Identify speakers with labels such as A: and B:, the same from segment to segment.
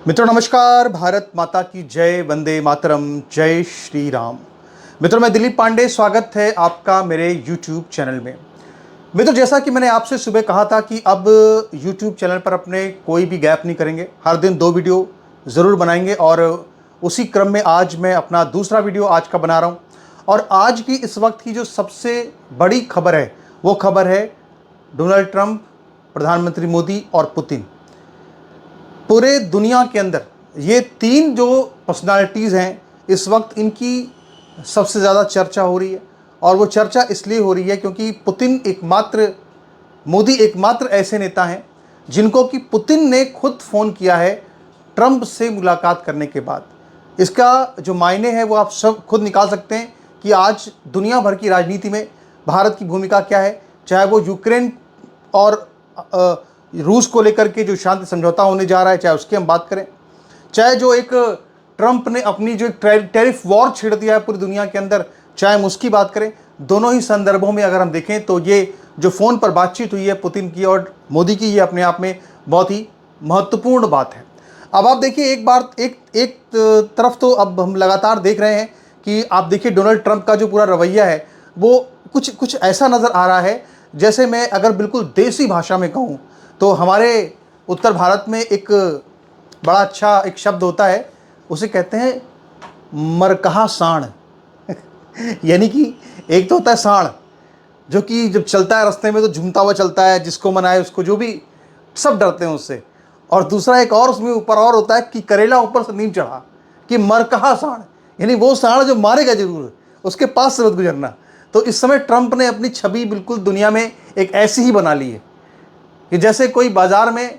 A: मित्रों नमस्कार। भारत माता की जय, वंदे मातरम, जय श्री राम। मित्रों मैं दिलीप पांडे, स्वागत है आपका मेरे YouTube चैनल में। मित्रों जैसा कि मैंने आपसे सुबह कहा था कि अब YouTube चैनल पर अपने कोई भी गैप नहीं करेंगे, हर दिन 2 वीडियो ज़रूर बनाएंगे और उसी क्रम में आज मैं अपना दूसरा वीडियो आज का बना रहा हूँ। और आज की इस वक्त की जो सबसे बड़ी खबर है वो खबर है डोनाल्ड ट्रंप, प्रधानमंत्री मोदी और पुतिन। पूरे दुनिया के अंदर ये 3 जो पर्सनालिटीज़ हैं इस वक्त इनकी सबसे ज़्यादा चर्चा हो रही है। और वो चर्चा इसलिए हो रही है क्योंकि मोदी एकमात्र ऐसे नेता हैं जिनको कि पुतिन ने खुद फ़ोन किया है ट्रंप से मुलाकात करने के बाद। इसका जो मायने है वो आप सब खुद निकाल सकते हैं कि आज दुनिया भर की राजनीति में भारत की भूमिका क्या है, चाहे वो यूक्रेन और रूस को लेकर के जो शांति समझौता होने जा रहा है, चाहे उसकी हम बात करें, चाहे जो एक ट्रंप ने अपनी जो एक टैरिफ वॉर छेड़ दिया है पूरी दुनिया के अंदर, चाहे हम उसकी बात करें। दोनों ही संदर्भों में अगर हम देखें तो ये जो फ़ोन पर बातचीत हुई है पुतिन की और मोदी की, ये अपने आप में बहुत ही महत्वपूर्ण बात है। अब आप देखिए एक तरफ तो अब हम लगातार देख रहे हैं कि आप देखिए डोनाल्ड ट्रंप का जो पूरा रवैया है वो कुछ ऐसा नज़र आ रहा है जैसे मैं अगर बिल्कुल देसी भाषा में कहूँ तो हमारे उत्तर भारत में एक बड़ा अच्छा एक शब्द होता है, उसे कहते हैं मरकहा साण। यानी कि एक तो होता है साण जो कि जब चलता है रास्ते में तो झूमता हुआ चलता है, जिसको मनाए उसको जो भी सब डरते हैं उससे। और दूसरा एक और उसमें ऊपर और होता है कि करेला ऊपर से नीम चढ़ा, कि मरकहा साण, यानी वो साण जो मारेगा जरूर, उसके पास से मत गुजरना। तो इस समय ट्रंप ने अपनी छवि बिल्कुल दुनिया में एक ऐसी ही बना ली है कि जैसे कोई बाजार में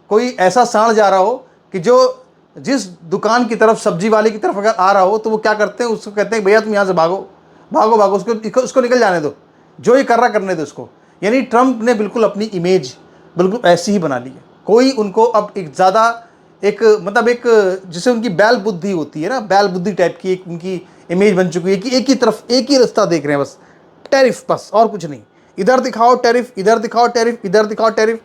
A: कोई ऐसा साण जा रहा हो कि जो जिस दुकान की तरफ, सब्जी वाले की तरफ अगर आ रहा हो तो वो क्या करते हैं, उसको कहते हैं भैया तुम यहाँ से भागो भागो भागो, उसको निकल जाने दो, जो ये कर रहा करने दो उसको। यानी ट्रंप ने बिल्कुल अपनी इमेज बिल्कुल ऐसी ही बना ली है। कोई उनको अब एक ज़्यादा एक मतलब एक जिसे उनकी बैल बुद्धि होती है ना, बैल बुद्धि टाइप की एक उनकी इमेज बन चुकी है कि एक ही तरफ एक ही रास्ता देख रहे हैं, बस टैरिफ, बस और कुछ नहीं। इधर दिखाओ टैरिफ, इधर दिखाओ टैरिफ, इधर दिखाओ टैरिफ,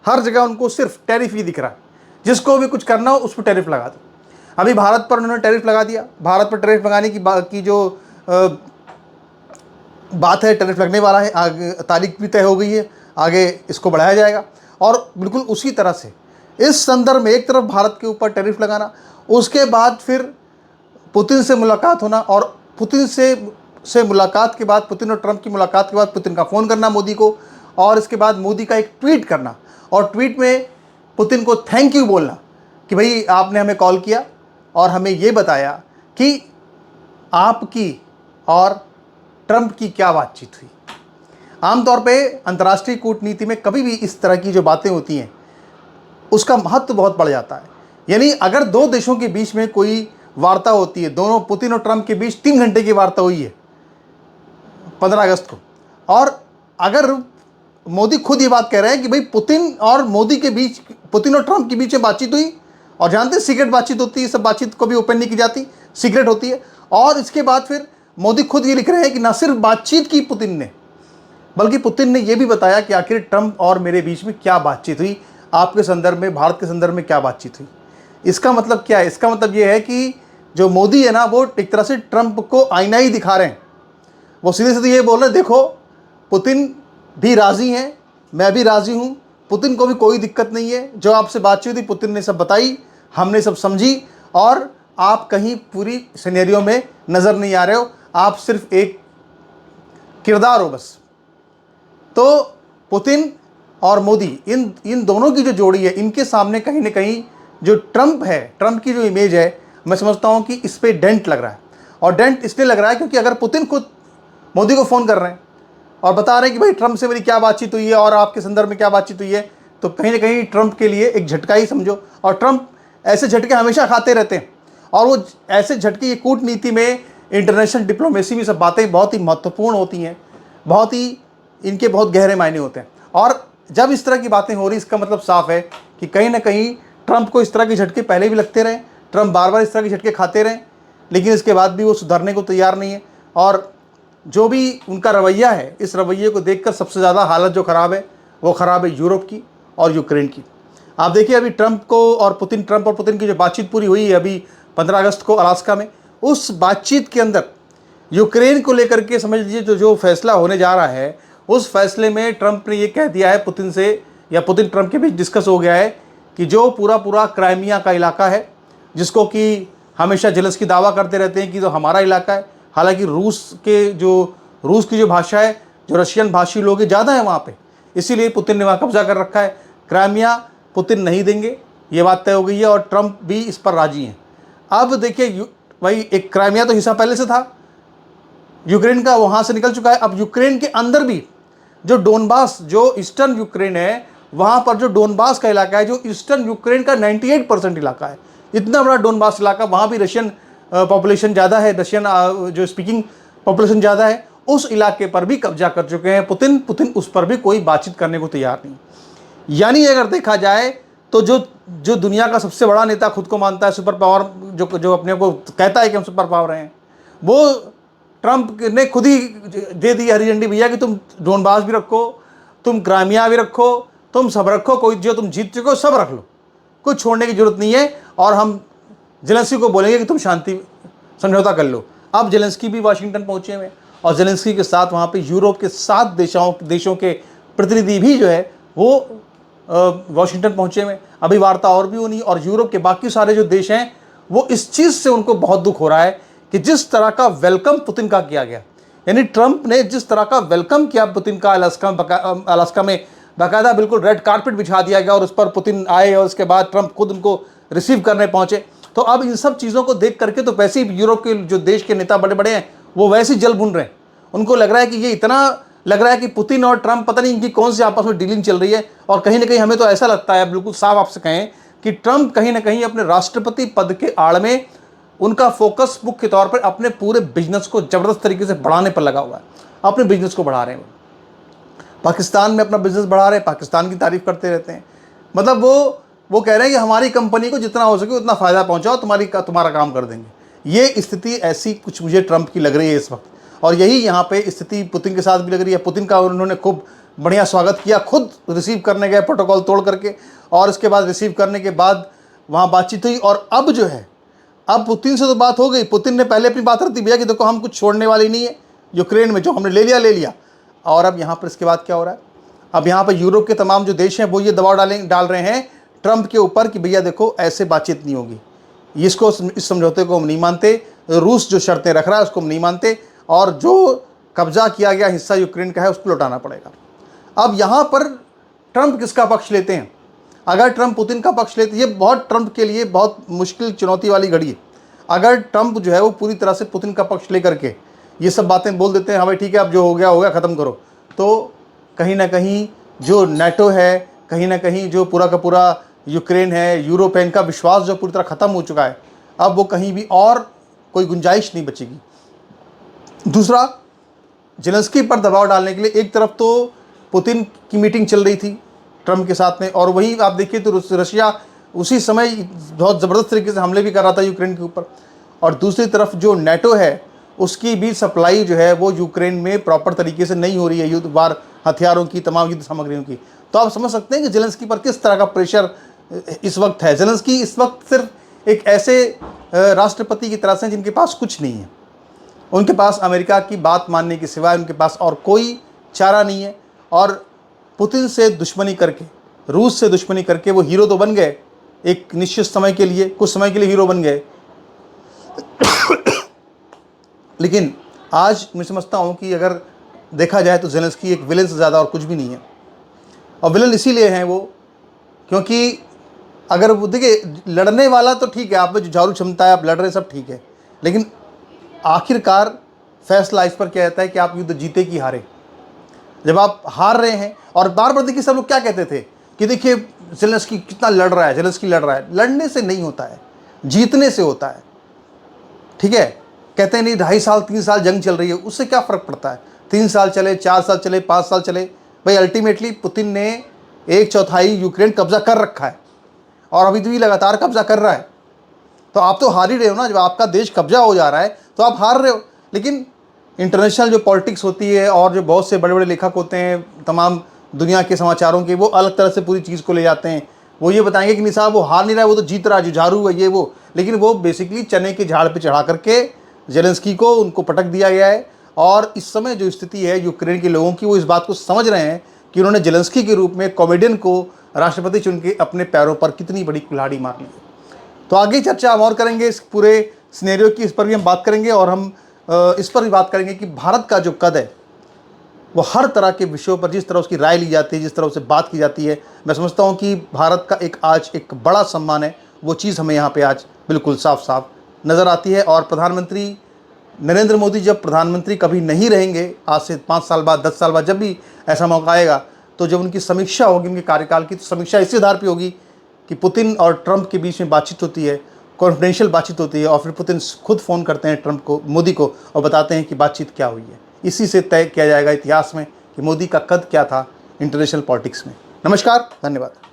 A: हर जगह उनको सिर्फ टैरिफ ही दिख रहा है। जिसको भी कुछ करना हो उस पर टैरिफ लगा दो। अभी भारत पर उन्होंने टैरिफ लगा दिया। भारत पर टैरिफ लगाने की जो बात है, टैरिफ लगने वाला है, आगे तारीख भी तय हो गई है, आगे इसको बढ़ाया जाएगा। और बिल्कुल उसी तरह से इस संदर्भ में एक तरफ भारत के ऊपर टैरिफ लगाना, उसके बाद फिर पुतिन से मुलाकात होना, और पुतिन से मुलाकात के बाद, पुतिन और ट्रंप की मुलाकात के बाद पुतिन का फ़ोन करना मोदी को, और इसके बाद मोदी का एक ट्वीट करना, और ट्वीट में पुतिन को थैंक यू बोलना कि भाई आपने हमें कॉल किया और हमें ये बताया कि आपकी और ट्रंप की क्या बातचीत हुई। आमतौर पे अंतर्राष्ट्रीय कूटनीति में कभी भी इस तरह की जो बातें होती हैं उसका महत्व बहुत बढ़ जाता है। यानी अगर 2 देशों के बीच में कोई वार्ता होती है, दोनों पुतिन और ट्रंप के बीच 3 घंटे की वार्ता हुई है 15 अगस्त को, और अगर मोदी खुद ये बात कह रहे हैं कि भाई पुतिन और मोदी के बीच, पुतिन और ट्रंप के बीच में बातचीत हुई, और जानते हैं सीक्रेट बातचीत होती है, सब बातचीत को भी ओपन नहीं की जाती, सीक्रेट होती है। और इसके बाद फिर मोदी खुद ये लिख रहे हैं कि ना सिर्फ बातचीत की पुतिन ने, बल्कि पुतिन ने यह भी बताया कि आखिर ट्रंप और मेरे बीच में क्या बातचीत हुई, आपके संदर्भ में, भारत के संदर्भ में क्या बातचीत हुई। इसका मतलब क्या है? इसका मतलब ये है कि जो मोदी है ना, वो एक तरह से ट्रंप को आईना ही दिखा रहे हैं। वो सीधे सीधे ये बोल रहे हैं, देखो पुतिन भी राज़ी हैं, मैं भी राज़ी हूँ, पुतिन को भी कोई दिक्कत नहीं है, जो आपसे बातचीत हुई पुतिन ने सब बताई, हमने सब समझी, और आप कहीं पूरी सिनेरियो में नज़र नहीं आ रहे हो, आप सिर्फ एक किरदार हो बस। तो पुतिन और मोदी, इन दोनों की जो जोड़ी है, इनके सामने कहीं ना कहीं जो ट्रंप है, ट्रंप की जो इमेज है, मैं समझता हूँ कि इस पर डेंट लग रहा है। और डेंट इसलिए लग रहा है क्योंकि अगर पुतिन खुद मोदी को फ़ोन कर रहे हैं और बता रहे हैं कि भाई ट्रंप से मेरी क्या बातचीत हुई है और आपके संदर्भ में क्या बातचीत हुई है, तो कहीं ना कहीं ट्रंप के लिए एक झटका ही समझो। और ट्रंप ऐसे झटके हमेशा खाते रहते हैं, और वो ऐसे झटके, ये कूटनीति में, इंटरनेशनल डिप्लोमेसी में सब बातें बहुत ही महत्वपूर्ण होती हैं, बहुत ही इनके बहुत गहरे मायने होते हैं। और जब इस तरह की बातें हो रही, इसका मतलब साफ है कि कहीं ना कहीं ट्रंप को इस तरह के झटके पहले भी लगते रहे, ट्रंप बार बार इस तरह के झटके खाते रहे, लेकिन इसके बाद भी वो सुधरने को तैयार नहीं है। और जो भी उनका रवैया है, इस रवैये को देखकर सबसे ज़्यादा हालत जो ख़राब है वो ख़राब है यूरोप की और यूक्रेन की। आप देखिए अभी ट्रंप और पुतिन की जो बातचीत पूरी हुई है अभी 15 अगस्त को अलास्का में, उस बातचीत के अंदर यूक्रेन को लेकर के समझ लीजिए जो फैसला होने जा रहा है, उस फैसले में ट्रंप ने ये कह दिया है पुतिन से, या पुतिन ट्रंप के बीच डिस्कस हो गया है कि जो पूरा क्राइमिया का इलाका है, जिसको कि हमेशा जेलेंस्की दावा करते रहते हैं कि जो हमारा इलाका है, हालांकि रूस की जो भाषा है, जो रशियन भाषी लोग ज़्यादा है वहाँ पे, इसीलिए पुतिन ने वहाँ कब्जा कर रखा है। क्राइमिया पुतिन नहीं देंगे, ये बात तय हो गई है और ट्रंप भी इस पर राजी हैं। अब देखिए भाई, एक क्राइमिया तो हिस्सा पहले से था यूक्रेन का, वहाँ से निकल चुका है। अब यूक्रेन के अंदर भी जो डोनबास, जो ईस्टर्न यूक्रेन है, वहाँ पर जो डोनबास का इलाका है, जो ईस्टर्न यूक्रेन का 98% इलाका है, इतना बड़ा डोनबास इलाका, वहाँ भी रशियन पॉपुलेशन ज़्यादा है, रशियन जो स्पीकिंग पॉपुलेशन ज़्यादा है, उस इलाके पर भी कब्जा कर चुके हैं पुतिन उस पर भी कोई बातचीत करने को तैयार नहीं। यानी अगर देखा जाए तो जो दुनिया का सबसे बड़ा नेता खुद को मानता है सुपर पावर, जो अपने को कहता है कि हम सुपर पावर हैं, वो ट्रंप ने खुद ही दे दी हरी झंडी, भैया कि तुम डोनबास भी रखो, तुम क्राइमिया भी रखो, तुम सब रखो, कोई जो तुम जीत चुके हो सब रख लो, कुछ छोड़ने की जरूरत नहीं है, और हम जेलेंस्की को बोलेंगे कि तुम शांति समझौता कर लो। अब जेलेंस्की भी वाशिंगटन पहुंचे हुए, और जेलेंस्की के साथ वहाँ पे यूरोप के 7 देशों के प्रतिनिधि भी जो है वो वाशिंगटन पहुंचे हुए। अभी वार्ता और भी होनी, और यूरोप के बाकी सारे जो देश हैं वो इस चीज़ से उनको बहुत दुख हो रहा है कि जिस तरह का वेलकम पुतिन का किया गया, यानी ट्रंप ने जिस तरह का वेलकम किया पुतिन का अलास्का में बाकायदा बिल्कुल रेड कारपेट बिछा दिया गया, और उस पर पुतिन आए और उसके बाद ट्रंप खुद उनको रिसीव करने पहुंचे। तो अब इन सब चीज़ों को देख करके तो वैसे ही यूरोप के जो देश के नेता बड़े बड़े हैं वो वैसे ही जल भुन रहे हैं। उनको लग रहा है कि ये इतना लग रहा है कि पुतिन और ट्रंप पता नहीं इनकी कौन सी आपस में डीलिंग चल रही है, और कहीं ना कहीं हमें तो ऐसा लगता है, बिल्कुल साफ आपसे कहें, कि ट्रंप कहीं ना कहीं अपने राष्ट्रपति पद के आड़ में उनका फोकस मुख्य तौर पर अपने पूरे बिजनेस को जबरदस्त तरीके से बढ़ाने पर लगा हुआ है। अपने बिजनेस को बढ़ा रहे हैं, पाकिस्तान में अपना बिजनेस बढ़ा रहे हैं, पाकिस्तान की तारीफ करते रहते हैं। मतलब वो कह रहे हैं कि हमारी कंपनी को जितना हो सके उतना फ़ायदा पहुंचाओ, तुम्हारा काम कर देंगे। ये स्थिति ऐसी कुछ मुझे ट्रंप की लग रही है इस वक्त, और यही यहाँ पे स्थिति पुतिन के साथ भी लग रही है। पुतिन का उन्होंने खूब बढ़िया स्वागत किया, खुद रिसीव करने गए प्रोटोकॉल तोड़ करके, और उसके बाद रिसीव करने के बाद वहाँ बातचीत हुई। और अब जो है, अब पुतिन से तो बात हो गई, पुतिन ने पहले अपनी बात रख दी, भैया कि देखो हम कुछ छोड़ने वाले नहीं है, यूक्रेन में जो हमने ले लिया। और अब यहाँ पर इसके बाद क्या हो रहा है, अब यहाँ पर यूरोप के तमाम जो देश हैं वो ये दबाव डाल रहे हैं ट्रंप के ऊपर कि भैया देखो ऐसे बातचीत नहीं होगी, इस समझौते को हम नहीं मानते, रूस जो शर्तें रख रहा है उसको हम नहीं मानते, और जो कब्जा किया गया हिस्सा यूक्रेन का है उसको लौटाना पड़ेगा। अब यहाँ पर ट्रंप किसका पक्ष लेते हैं? अगर ट्रंप पुतिन का पक्ष लेते, ये बहुत ट्रंप के लिए बहुत मुश्किल चुनौती वाली घड़ी है। अगर ट्रंप जो है वो पूरी तरह से पुतिन का पक्ष लेकर के ये सब बातें बोल देते हैं, हाँ भाई ठीक है अब जो हो गया ख़त्म करो, तो कहीं ना कहीं जो नेटो है, कहीं ना कहीं जो पूरा का पूरा यूक्रेन है, यूरोप है, इनका विश्वास जो पूरी तरह ख़त्म हो चुका है, अब वो कहीं भी और कोई गुंजाइश नहीं बचेगी। दूसरा, जेलेंस्की पर दबाव डालने के लिए एक तरफ तो पुतिन की मीटिंग चल रही थी ट्रंप के साथ में, और वहीं आप देखिए तो रशिया उसी समय बहुत ज़बरदस्त तरीके से हमले भी कर रहा था यूक्रेन के ऊपर, और दूसरी तरफ जो नेटो है उसकी भी सप्लाई जो है वो यूक्रेन में प्रॉपर तरीके से नहीं हो रही है, युद्ध वार हथियारों की, तमाम युद्ध सामग्रियों की। तो आप समझ सकते हैं कि जेलेंस्की पर किस तरह का प्रेशर इस वक्त है। जेलेंस्की इस वक्त सिर्फ एक ऐसे राष्ट्रपति की तरह से जिनके पास कुछ नहीं है, उनके पास अमेरिका की बात मानने के सिवाय उनके पास और कोई चारा नहीं है, और पुतिन से दुश्मनी करके, रूस से दुश्मनी करके वो हीरो तो बन गए एक निश्चित समय के लिए, कुछ समय के लिए हीरो बन गए, लेकिन आज मैं समझता हूँ कि अगर देखा जाए तो जेलेंस्की एक विलन से ज़्यादा और कुछ भी नहीं है। और विलन इसीलिए हैं वो क्योंकि अगर वो देखिए लड़ने वाला तो ठीक है, आप में जुझारू क्षमता है, आप लड़ रहे सब ठीक है, लेकिन आखिरकार फैसला इस पर क्या रहता है कि आप युद्ध जीते कि हारे। जब आप हार रहे हैं, और बार बार देखिए सब लोग क्या कहते थे कि देखिए जेलेंस्की कितना लड़ रहा है, जेलेंस्की लड़ रहा है। लड़ने से नहीं होता है, जीतने से होता है। ठीक है, कहते हैं नहीं 2.5 साल 3 साल जंग चल रही है, उससे क्या फ़र्क पड़ता है, 3 साल चले, 4 साल चले, 5 साल चले, भाई अल्टीमेटली पुतिन ने 1/4 यूक्रेन कब्जा कर रखा है, और अभी भी लगातार कब्जा कर रहा है। तो आप तो हार ही रहे हो ना, जब आपका देश कब्जा हो जा रहा है तो आप हार रहे हो। लेकिन इंटरनेशनल जो पॉलिटिक्स होती है, और जो बहुत से बड़े बड़े लेखक होते हैं तमाम दुनिया के समाचारों के, वो अलग तरह से पूरी चीज़ को ले जाते हैं, वो ये बताएंगे कि नहीं साहब वो हार नहीं रहा है, वो तो जीत रहा है, जुझारू है ये वो। लेकिन वो बेसिकली चने के झाड़ पे चढ़ा करके जेलेंस्की को उनको पटक दिया गया है। और इस समय जो स्थिति है यूक्रेन के लोगों की, वो इस बात को समझ रहे हैं कि उन्होंने जेलेंस्की के रूप में कॉमेडियन को राष्ट्रपति चुन के अपने पैरों पर कितनी बड़ी कुल्हाड़ी मार ली। तो आगे चर्चा हम और करेंगे इस पूरे सिनेरियो की, इस पर भी हम बात करेंगे। और हम इस पर भी बात करेंगे कि भारत का जो कद है वो हर तरह के विषयों पर जिस तरह उसकी राय ली जाती है, जिस तरह उससे बात की जाती है, मैं समझता हूँ कि भारत का आज एक बड़ा सम्मान है। वो चीज़ हमें यहाँ पे आज बिल्कुल साफ साफ नज़र आती है। और प्रधानमंत्री नरेंद्र मोदी जब प्रधानमंत्री कभी नहीं रहेंगे, आज से 5 साल बाद, 10 साल बाद, जब भी ऐसा मौका आएगा, तो जब उनकी समीक्षा होगी उनके कार्यकाल की, तो समीक्षा इसी आधार पर होगी कि पुतिन और ट्रंप के बीच में बातचीत होती है, कॉन्फिडेंशियल बातचीत होती है, और फिर पुतिन खुद फ़ोन करते हैं ट्रंप को, मोदी को, और बताते हैं कि बातचीत क्या हुई है। इसी से तय किया जाएगा इतिहास में कि मोदी का कद क्या था इंटरनेशनल पॉलिटिक्स में। नमस्कार, धन्यवाद।